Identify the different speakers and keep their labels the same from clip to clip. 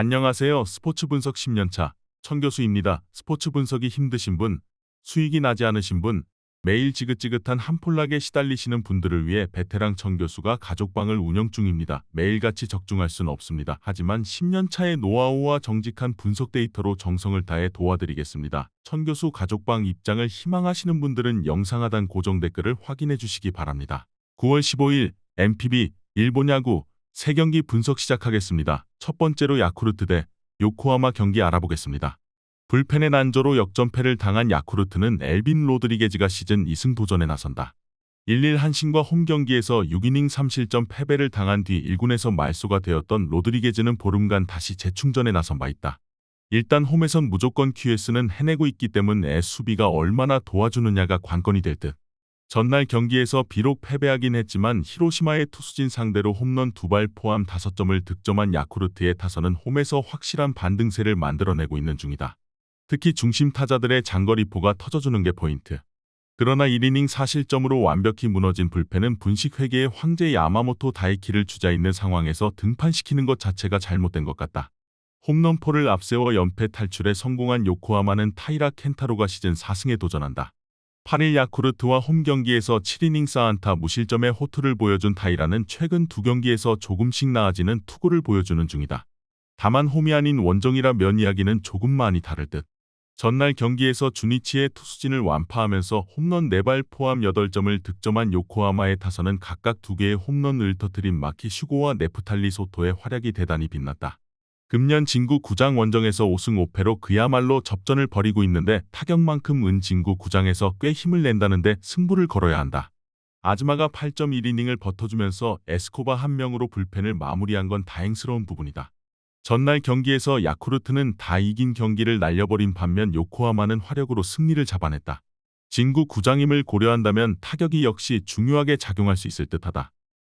Speaker 1: 안녕하세요. 스포츠 분석 10년차 천교수입니다. 스포츠 분석이 힘드신 분, 수익이 나지 않으신 분, 매일 지긋지긋한 한폴락에 시달리시는 분들을 위해 베테랑 천교수가 가족방을 운영 중입니다. 매일같이 적중할 수는 없습니다. 하지만 10년차의 노하우와 정직한 분석 데이터로 정성을 다해 도와드리겠습니다. 천교수 가족방 입장을 희망하시는 분들은 영상 하단 고정 댓글을 확인해 주시기 바랍니다. 9월 15일 MPB 일본 야구 3경기 분석 시작하겠습니다. 첫 번째로 야쿠르트 대 요코하마 경기 알아보겠습니다. 불펜의 난조로 역전패를 당한 야쿠르트는 엘빈 로드리게즈가 시즌 2승 도전에 나선다. 1-1 한신과 홈 경기에서 6이닝 3실점 패배를 당한 뒤 1군에서 말소가 되었던 로드리게즈는 보름간 다시 재충전에 나선 바 있다. 일단 홈에선 무조건 QS는 해내고 있기 때문에 수비가 얼마나 도와주느냐가 관건이 될 듯. 전날 경기에서 비록 패배하긴 했지만 히로시마의 투수진 상대로 홈런 2발 포함 5점을 득점한 야쿠르트의 타선은 홈에서 확실한 반등세를 만들어내고 있는 중이다. 특히 중심 타자들의 장거리포가 터져주는 게 포인트. 그러나 1이닝 4실점으로 완벽히 무너진 불펜은 분식회계의 황제 야마모토 다이키를 주자있는 상황에서 등판시키는 것 자체가 잘못된 것 같다. 홈런포를 앞세워 연패 탈출에 성공한 요코하마는 타이라 켄타로가 시즌 4승에 도전한다. 8일 야쿠르트와 홈 경기에서 7이닝 4안타 무실점의 호투를 보여준 타이라는 최근 2경기에서 조금씩 나아지는 투구를 보여주는 중이다. 다만 홈이 아닌 원정이라 면 이야기는 조금 많이 다를 듯. 전날 경기에서 주니치의 투수진을 완파하면서 홈런 4발 포함 8점을 득점한 요코하마의 타선은 각각 2개의 홈런을 터뜨린 마키 슈고와 네프탈리 소토의 활약이 대단히 빛났다. 금년 진구 구장 원정에서 5승 5패로 그야말로 접전을 벌이고 있는데 타격만큼은 진구 구장에서 꽤 힘을 낸다는데 승부를 걸어야 한다. 아즈마가 8.1이닝을 버텨주면서 에스코바 1명으로 불펜을 마무리한 건 다행스러운 부분이다. 전날 경기에서 야쿠르트는 다 이긴 경기를 날려버린 반면 요코하마는 화력으로 승리를 잡아냈다. 진구 구장임을 고려한다면 타격이 역시 중요하게 작용할 수 있을 듯하다.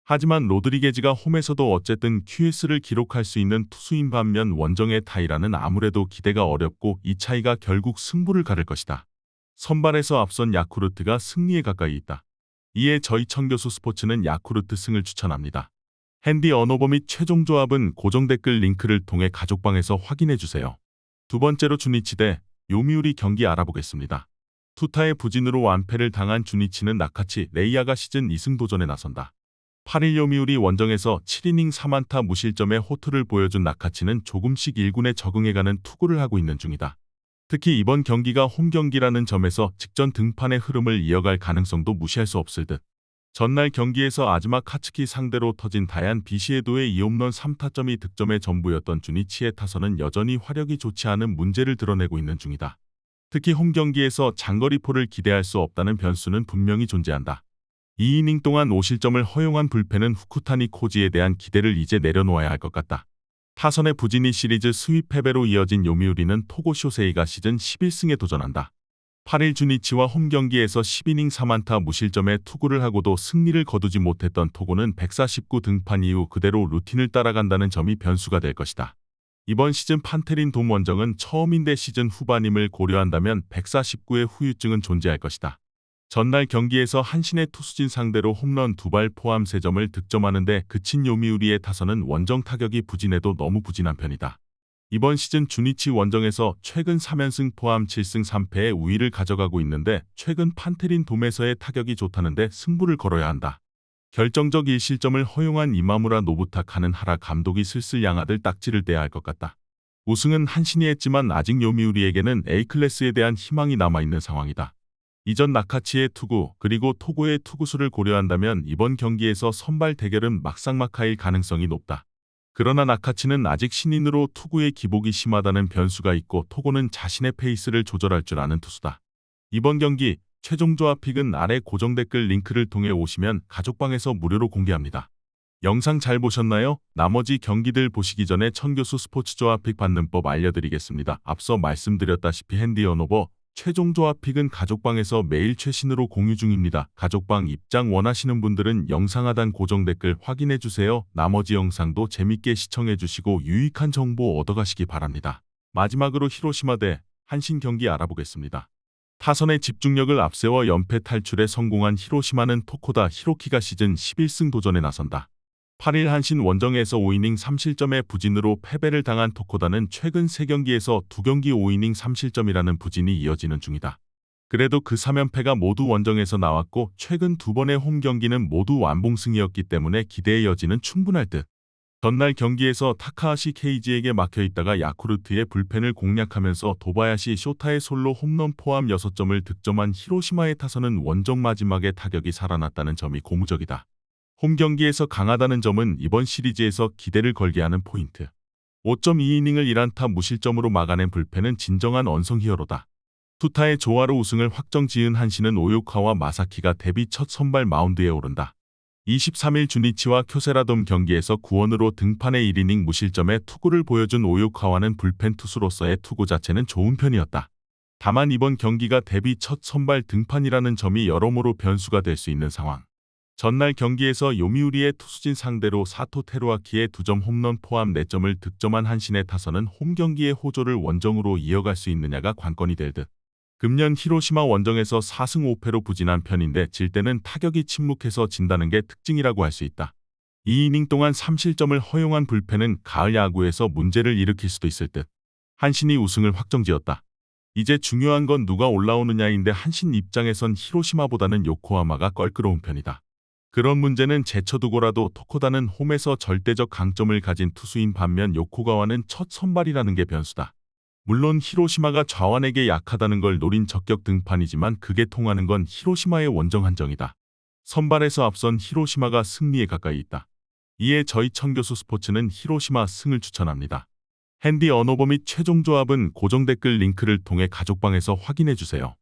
Speaker 1: 하지만 로드리게즈가 홈에서도 어쨌든 QS를 기록할 수 있는 투수인 반면 원정의 타이라는 아무래도 기대가 어렵고 이 차이가 결국 승부를 가를 것이다. 선발에서 앞선 야쿠르트가 승리에 가까이 있다. 이에 저희 천교수 스포츠는 야쿠르트 승을 추천합니다. 핸디 언오버 및 최종 조합은 고정 댓글 링크를 통해 가족방에서 확인해주세요. 두 번째로 주니치 대 요미우리 경기 알아보겠습니다. 투타의 부진으로 완패를 당한 주니치는 나카치 레이아가 시즌 2승 도전에 나선다. 8일 요미우리 원정에서 7이닝 3안타 무실점의 호투를 보여준 나카치는 조금씩 1군에 적응해가는 투구를 하고 있는 중이다. 특히 이번 경기가 홈 경기라는 점에서 직전 등판의 흐름을 이어갈 가능성도 무시할 수 없을 듯. 전날 경기에서 아즈마 카츠키 상대로 터진 다얀 비시에도의 2홈런 3타점이 득점의 전부였던 주니치의 타선은 여전히 화력이 좋지 않은 문제를 드러내고 있는 중이다. 특히 홈 경기에서 장거리포를 기대할 수 없다는 변수는 분명히 존재한다. 2이닝 동안 5실점을 허용한 불펜은 후쿠타니 코지에 대한 기대를 이제 내려놓아야 할 것 같다. 타선의 부진이 시리즈 수입 패배로 이어진 요미우리는 토고 쇼세이가 시즌 11승에 도전한다. 8일 주니치와 홈 경기에서 10이닝 3안타 무실점의 투구를 하고도 승리를 거두지 못했던 토고는 149 등판 이후 그대로 루틴을 따라간다는 점이 변수가 될 것이다. 이번 시즌 판테린 돔 원정은 처음인데 시즌 후반임을 고려한다면 149의 후유증은 존재할 것이다. 전날 경기에서 한신의 투수진 상대로 홈런 2발 포함 3점을 득점하는데 그친 요미우리의 타선은 원정 타격이 부진해도 너무 부진한 편이다. 이번 시즌 주니치 원정에서 최근 3연승 포함 7승 3패의 우위를 가져가고 있는데 최근 판테린 돔에서의 타격이 좋다는데 승부를 걸어야 한다. 결정적 1실점을 허용한 이마무라 노부타카는 하라 감독이 슬슬 양아들 딱지를 떼야 할 것 같다. 우승은 한신이 했지만 아직 요미우리에게는 A클래스에 대한 희망이 남아있는 상황이다. 이전 나카치의 투구 그리고 토고의 투구수를 고려한다면 이번 경기에서 선발 대결은 막상막하일 가능성이 높다. 그러나 나카치는 아직 신인으로 투구의 기복이 심하다는 변수가 있고 토고는 자신의 페이스를 조절할 줄 아는 투수다. 이번 경기 최종 조합 픽은 아래 고정 댓글 링크를 통해 오시면 가족방에서 무료로 공개합니다. 영상 잘 보셨나요? 나머지 경기들 보시기 전에 천교수 스포츠 조합 픽 받는 법 알려드리겠습니다. 앞서 말씀드렸다시피 핸디 언오버 최종 조합 픽은 가족방에서 매일 최신으로 공유 중입니다. 가족방 입장 원하시는 분들은 영상 하단 고정 댓글 확인해주세요. 나머지 영상도 재밌게 시청해주시고 유익한 정보 얻어가시기 바랍니다. 마지막으로 히로시마 대 한신 경기 알아보겠습니다. 타선의 집중력을 앞세워 연패 탈출에 성공한 히로시마는 토코다 히로키가 시즌 11승 도전에 나선다. 8일 한신 원정에서 5이닝 3실점의 부진으로 패배를 당한 토코다는 최근 3경기에서 2경기 5이닝 3실점이라는 부진이 이어지는 중이다. 그래도 그 3연패가 모두 원정에서 나왔고 최근 2번의 홈 경기는 모두 완봉승이었기 때문에 기대의 여지는 충분할 듯. 전날 경기에서 타카하시 케이지에게 막혀있다가 야쿠르트의 불펜을 공략하면서 도바야시 쇼타의 솔로 홈런 포함 6점을 득점한 히로시마의 타선은 원정 마지막에 타격이 살아났다는 점이 고무적이다. 홈 경기에서 강하다는 점은 이번 시리즈에서 기대를 걸게 하는 포인트. 5.2이닝을 1안타 무실점으로 막아낸 불펜은 진정한 언성 히어로다. 투타의 조화로 우승을 확정지은 한신은 오요카와 마사키가 데뷔 첫 선발 마운드에 오른다. 23일 주니치와 쿄세라돔 경기에서 구원으로 등판해 1이닝 무실점의 투구를 보여준 오요카와는 불펜 투수로서의 투구 자체는 좋은 편이었다. 다만 이번 경기가 데뷔 첫 선발 등판이라는 점이 여러모로 변수가 될 수 있는 상황. 전날 경기에서 요미우리의 투수진 상대로 사토 테루아키의 2점 홈런 포함 4점을 득점한 한신의 타선은 홈 경기의 호조를 원정으로 이어갈 수 있느냐가 관건이 될 듯. 금년 히로시마 원정에서 4승 5패로 부진한 편인데 질 때는 타격이 침묵해서 진다는 게 특징이라고 할 수 있다. 2이닝 동안 3실점을 허용한 불펜은 가을 야구에서 문제를 일으킬 수도 있을 듯. 한신이 우승을 확정지었다. 이제 중요한 건 누가 올라오느냐인데 한신 입장에선 히로시마보다는 요코하마가 껄끄러운 편이다. 그런 문제는 제쳐두고라도 토코다는 홈에서 절대적 강점을 가진 투수인 반면 요코가와는 첫 선발이라는 게 변수다. 물론 히로시마가 좌완에게 약하다는 걸 노린 적격 등판이지만 그게 통하는 건 히로시마의 원정 한정이다. 선발에서 앞선 히로시마가 승리에 가까이 있다. 이에 저희 청교수 스포츠는 히로시마 승을 추천합니다. 핸디 언어버 및 최종 조합은 고정 댓글 링크를 통해 가족방에서 확인해 주세요.